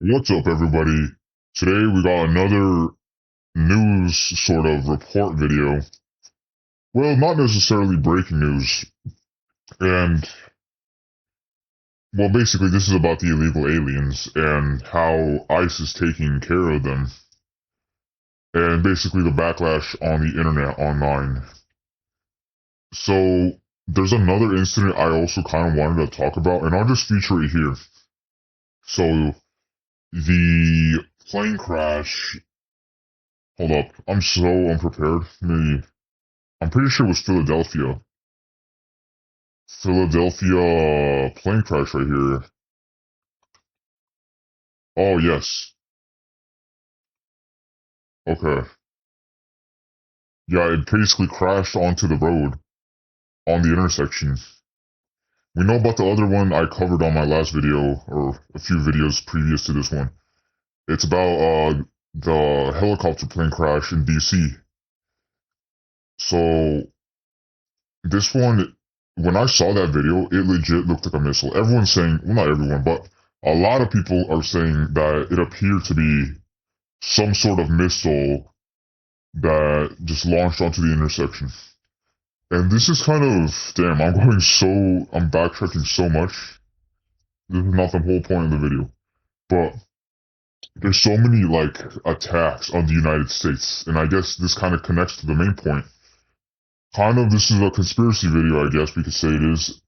What's up, everybody? Today we got another news sort of report video. Well, not necessarily breaking news. And, well, basically, this is about the illegal aliens and how ICE is taking care of them. And basically, the backlash on the internet online. So, there's another incident I also kind of wanted to talk about, and I'll just feature it here. So, the plane crash. Hold up. I'm so unprepared. I'm pretty sure it was Philadelphia. Philadelphia plane crash right here. Oh, yes. Okay. Yeah, it basically crashed onto the road on the intersection. We know about the other one I covered on my last video, or a few videos previous to this one. It's about the helicopter plane crash in DC. So, this one, when I saw that video, it legit looked like a missile. Everyone's saying, well, not everyone, but a lot of people are saying that it appeared to be some sort of missile that just launched onto the intersection. And this is kind of, damn, I'm backtracking so much. This is not the whole point of the video. But there's so many, like, attacks on the United States. And I guess this kind of connects to the main point. Kind of, this is a conspiracy video, I guess we could say it is.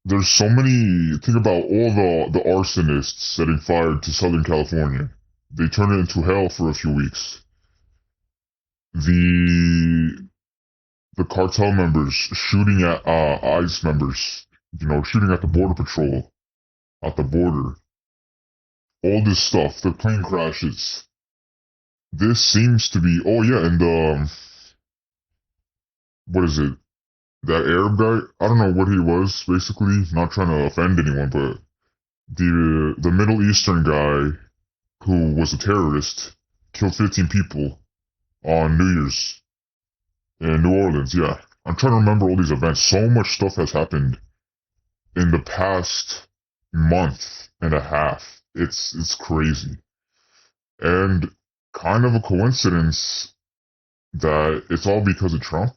There's so many, think about all the arsonists setting fire to Southern California. They turned it into hell for a few weeks. The cartel members shooting at ICE members, shooting at the border patrol, at the border. All this stuff, the plane crashes. This seems to be, oh yeah, and what is it? That Arab guy, I don't know what he was, basically, not trying to offend anyone, but the Middle Eastern guy who was a terrorist killed 15 people on New Year's in New Orleans. Yeah, I'm trying to remember all these events. So much stuff has happened in the past month and a half. It's crazy, and kind of a coincidence that it's all because of Trump.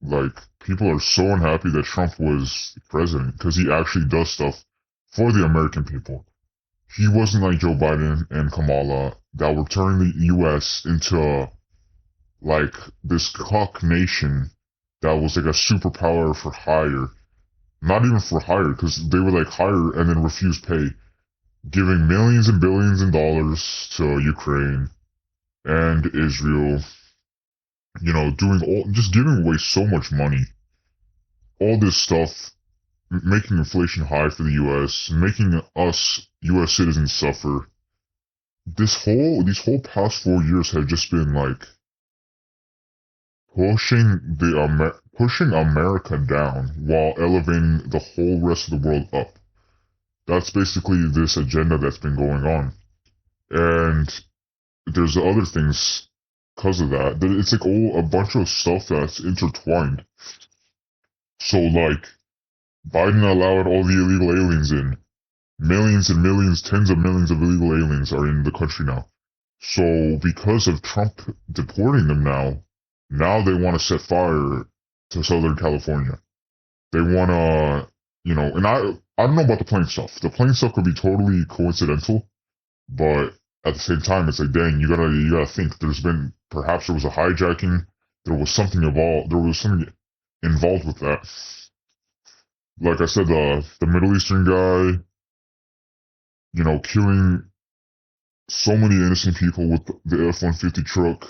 Like, people are so unhappy that Trump was president because he actually does stuff for the American people. He wasn't like Joe Biden and Kamala that were turning the U.S. into like this cuck nation that was like a superpower for hire. Not even for hire, because they would like hire and then refuse pay, giving millions and billions of dollars to Ukraine and Israel. Just giving away so much money. All this stuff, making inflation high for the U.S., making us U.S. citizens suffer. These whole past 4 years have just been like pushing America down while elevating the whole rest of the world up. That's basically this agenda that's been going on. And there's other things because of that. It's like a bunch of stuff that's intertwined. So like, Biden allowed all the illegal aliens in. Millions and millions, tens of millions of illegal aliens are in the country now. So because of Trump deporting them now they want to set fire to Southern California. They want to, and I don't know about the plane stuff. The plane stuff could be totally coincidental, but at the same time, it's like, dang, you gotta think. Perhaps there was a hijacking. There was something involved with that. Like I said, the Middle Eastern guy, killing so many innocent people with the F-150 truck.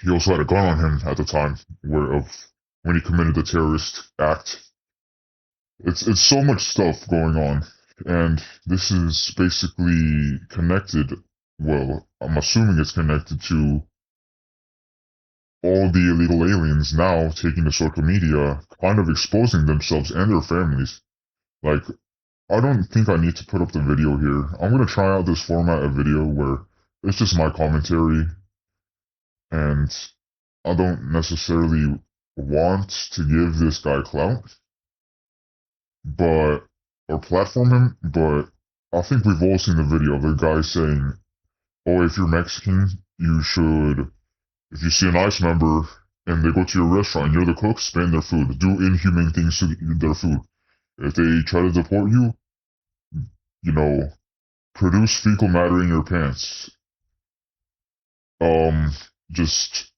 He also had a gun on him at the time when he committed the terrorist act. It's so much stuff going on, and this is basically connected. Well, I'm assuming it's connected to all the illegal aliens now taking to social media, kind of exposing themselves and their families. Like, I don't think I need to put up the video here. I'm gonna try out this format of video where it's just my commentary, and I don't necessarily want to give this guy clout, or platform him, but I think we've all seen the video of the guy saying, "Oh, if you're Mexican, you should. If you see an ICE member and they go to your restaurant and you're the cook, spam their food. Do inhumane things to their food. If they try to deport you, you know, produce fecal matter in your pants. Um, just,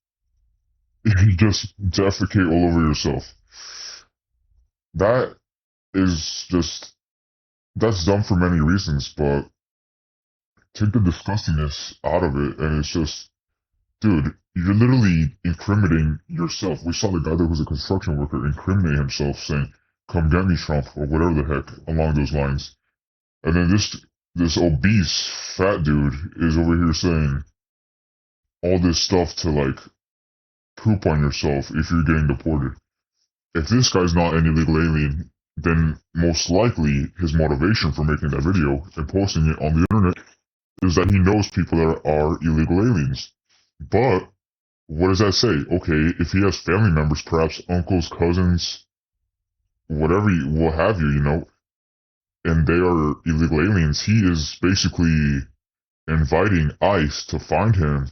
just defecate all over yourself." That is just, that's dumb for many reasons, but take the disgustingness out of it, and it's just, dude, you're literally incriminating yourself. We saw the guy that was a construction worker incriminate himself, saying, "Come get me, Trump," or whatever the heck along those lines. And then this obese fat dude is over here saying all this stuff to like poop on yourself if you're getting deported. If this guy's not an illegal alien, then most likely his motivation for making that video and posting it on the internet is that he knows people that are illegal aliens. But what does that say? Okay, if he has family members, perhaps uncles, cousins, whatever, what have you, and they are illegal aliens, he is basically inviting ICE to find him.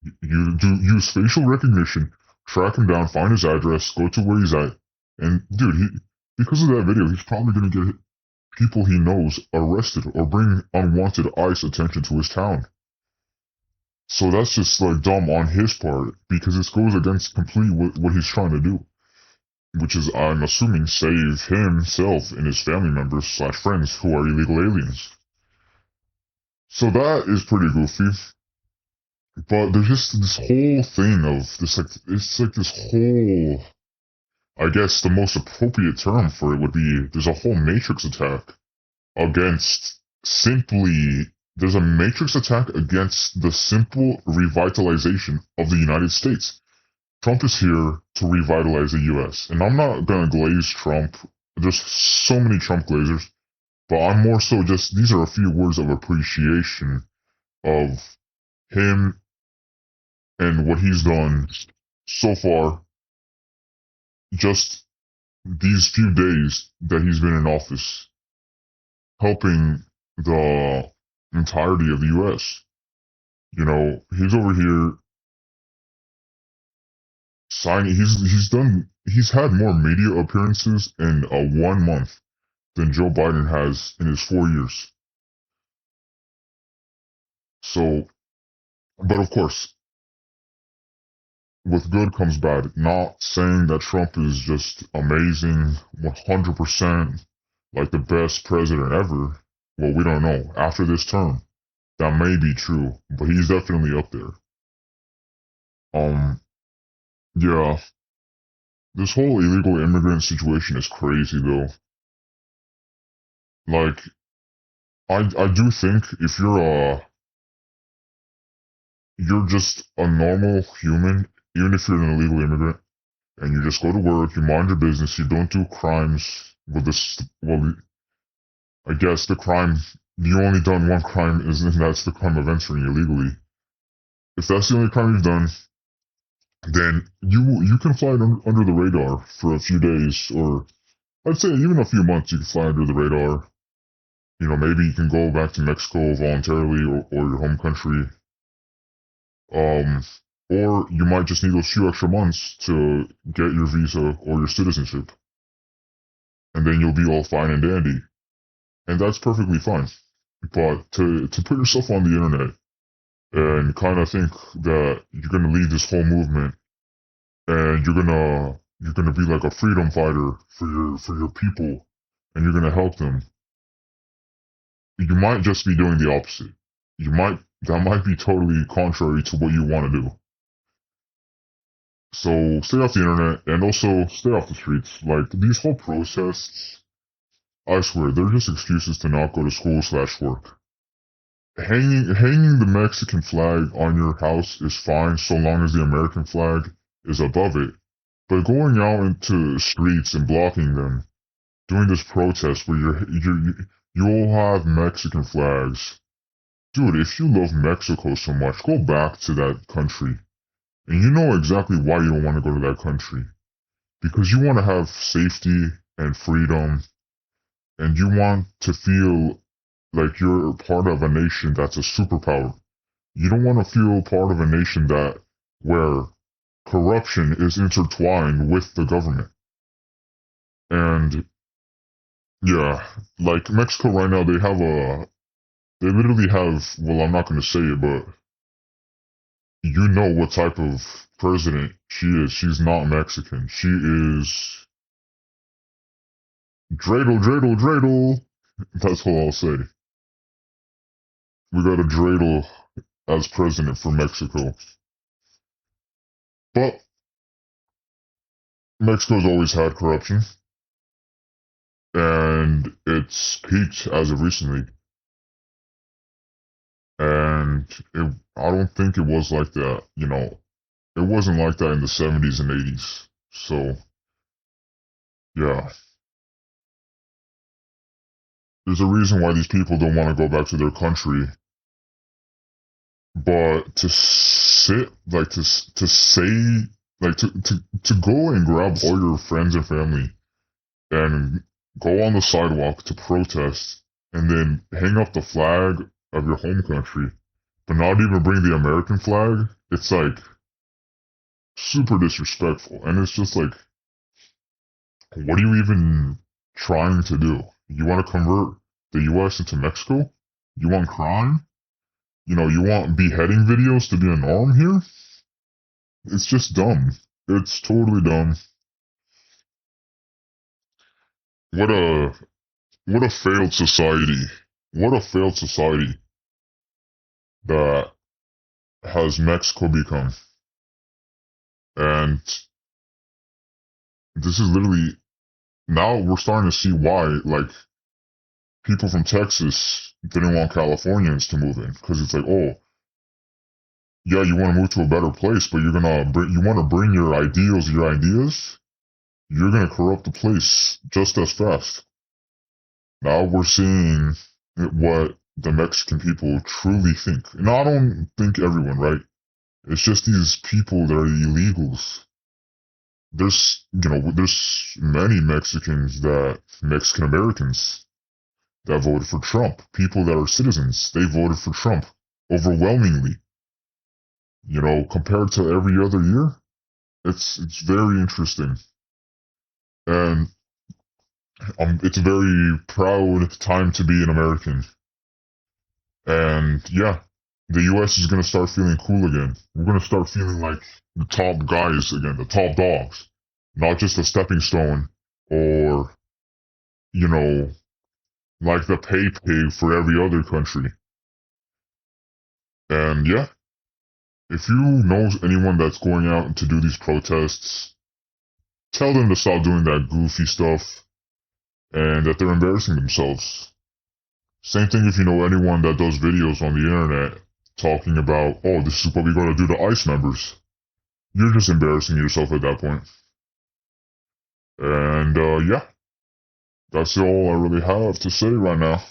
You do use facial recognition, track him down, find his address, go to where he's at, and dude, because of that video, he's probably gonna get people he knows arrested or bring unwanted ICE attention to his town. So that's just like dumb on his part because this goes against completely what he's trying to do, which is, I'm assuming, save himself and his family members / friends who are illegal aliens. So that is pretty goofy. But there's just this whole thing of this, like, it's like this whole, I guess the most appropriate term for it would be, there's a whole matrix attack against there's a matrix attack against the simple revitalization of the United States. Trump is here to revitalize the US. And I'm not gonna glaze Trump. There's so many Trump glazers. But I'm more so just, these are a few words of appreciation of him and what he's done so far, just these few days that he's been in office, helping the entirety of the US. He's over here signing, he's had more media appearances in 1 month than Joe Biden has in his 4 years. So, but of course, with good comes bad. Not saying that Trump is just amazing, 100%, like the best president ever. Well, we don't know. After this term, that may be true, but he's definitely up there. Yeah. This whole illegal immigrant situation is crazy, though. Like, I do think if you're just a normal human, even if you're an illegal immigrant, and you just go to work, you mind your business, you don't do crimes with this, well, I guess the crime, you only done one crime, and that's the crime of entering illegally. If that's the only crime you've done, then you can fly under the radar for a few days, or I'd say even a few months you can fly under the radar. Maybe you can go back to Mexico voluntarily or your home country. Or you might just need those few extra months to get your visa or your citizenship. And then you'll be all fine and dandy. And that's perfectly fine. But to put yourself on the internet and kind of think that you're going to lead this whole movement and you're going to be like a freedom fighter for your people and you're going to help them, you might just be doing the opposite. That might be totally contrary to what you want to do. So stay off the internet and also stay off the streets. Like, these whole protests, I swear, they're just excuses to not go to school / work. Hanging the Mexican flag on your house is fine so long as the American flag is above it. But going out into streets and blocking them, doing this protest where you all have Mexican flags. Dude, if you love Mexico so much, go back to that country. And you know exactly why you don't want to go to that country. Because you want to have safety and freedom. And you want to feel like you're part of a nation that's a superpower. You don't want to feel part of a nation that where corruption is intertwined with the government. And yeah, like Mexico right now, they literally have, well, I'm not going to say it, but you know what type of president she is. She's not Mexican. She is dreidel, dreidel, dreidel. That's all I'll say. We got a dreidel as president for Mexico. But Mexico's always had corruption, and it's peaked as of recently. And I don't think it was like that, it wasn't like that in the 70s and 80s. So, yeah. There's a reason why these people don't want to go back to their country. But to sit, like, to say, like, to go and grab all your friends and family and go on the sidewalk to protest and then hang up the flag of your home country, but not even bring the American flag, it's like super disrespectful. And it's just like, what are you even trying to do? You want to convert the US into Mexico? You want crime? You want beheading videos to be a norm here? It's just dumb. It's totally dumb. What a what a failed society. What a failed society that has Mexico become. And this is literally, now we're starting to see why, like, people from Texas didn't want Californians to move in. Because it's like, oh, yeah, you want to move to a better place, but you want to bring your ideals, your ideas, you're going to corrupt the place just as fast. Now we're seeing what the Mexican people truly think. And I don't think everyone, right? It's just these people that are illegals. There's many Mexican Americans that voted for Trump. People that are citizens, they voted for Trump overwhelmingly. Compared to every other year, it's very interesting. And it's a very proud time to be an American. And yeah, the US is going to start feeling cool again. We're going to start feeling like the top guys again, the top dogs. Not just a stepping stone or, like the pay for every other country. And yeah, if you know anyone that's going out to do these protests, tell them to stop doing that goofy stuff and that they're embarrassing themselves. Same thing if you know anyone that does videos on the internet talking about, oh, this is what we're going to do to ICE members. You're just embarrassing yourself at that point. And yeah, that's all I really have to say right now.